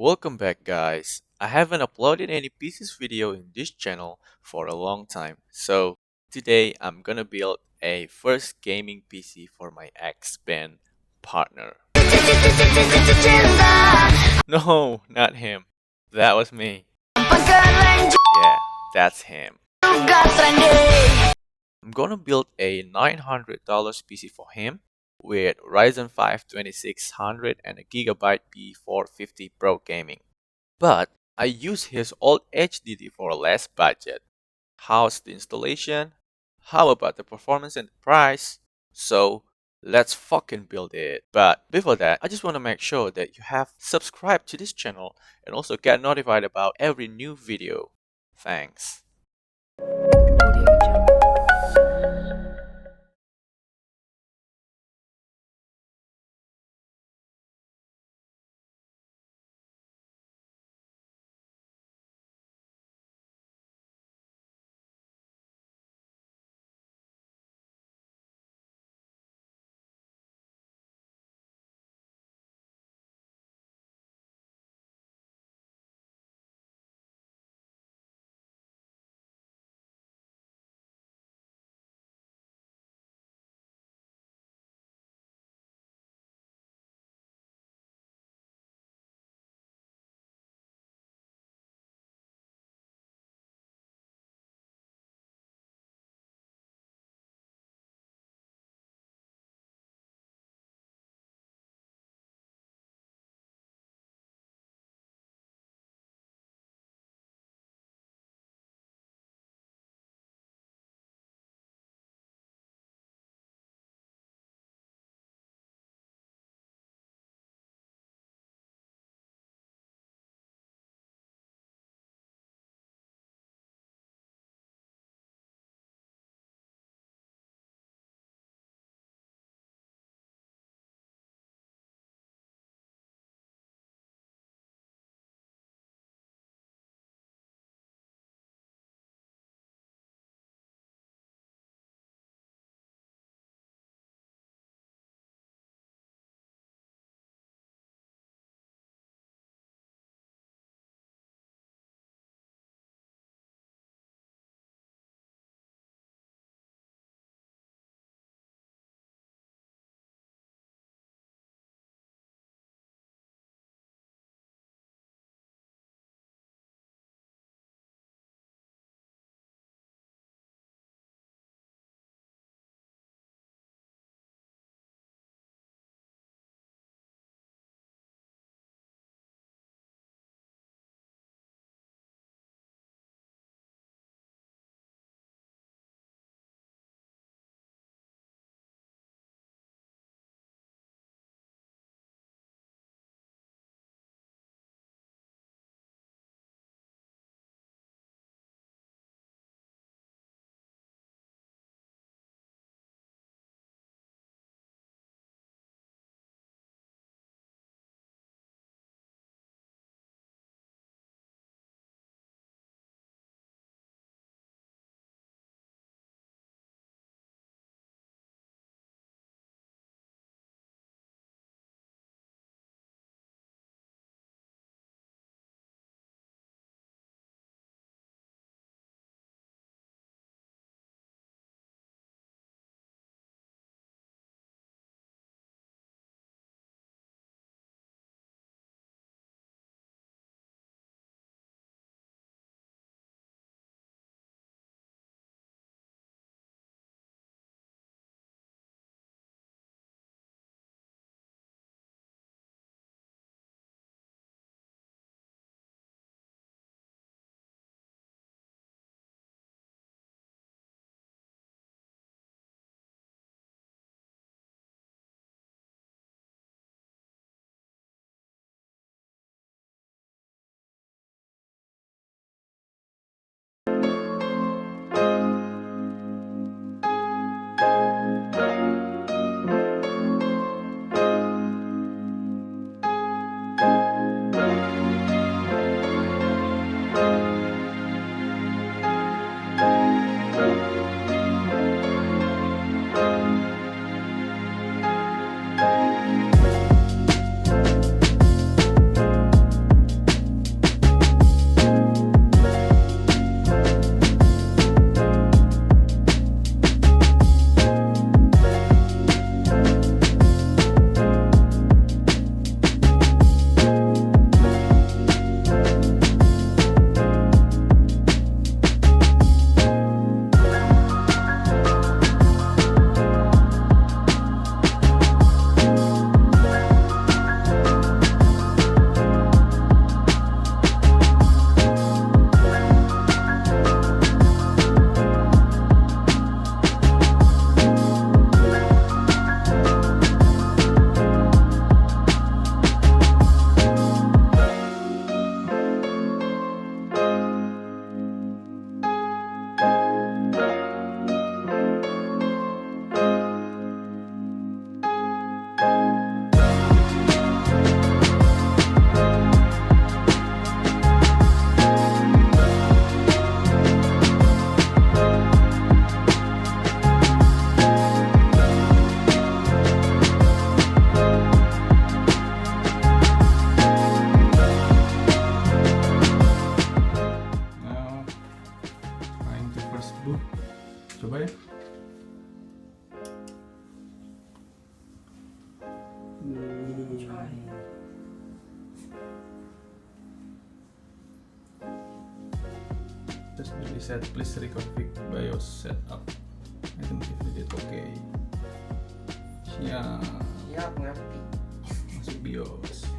Welcome back guys. I haven't uploaded any pieces video in this channel for a long time. So today I'm gonna build a first gaming PC for my ex-band partner. No, not him. That was me. Yeah, that's him. I'm gonna build a $900 PC for him with Ryzen 5 2600 and a Gigabyte B450 Pro gaming. But I use his old HDD for a less budget. How's the installation? How about the performance and the price? So let's fucking build it. But before that, I just want to make sure that you have subscribed to this channel and also get notified about every new video. Thanks. Just maybe set please reconfig BIOS setup. I think if we did okay. Siap. Siap ngerti. Masuk BIOS.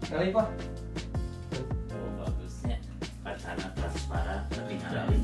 Kali Pak. Oh bagusnya kacana transparan tapi nyalain.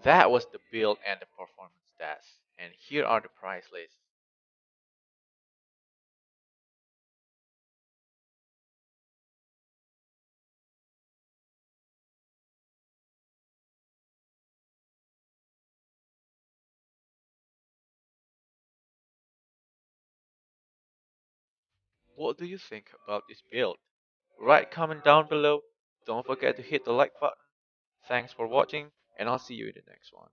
That was the build and the performance stats. And here are the price lists. What do you think about this build? Write comment down below. Don't forget to hit the like button. Thanks for watching, and I'll see you in the next one.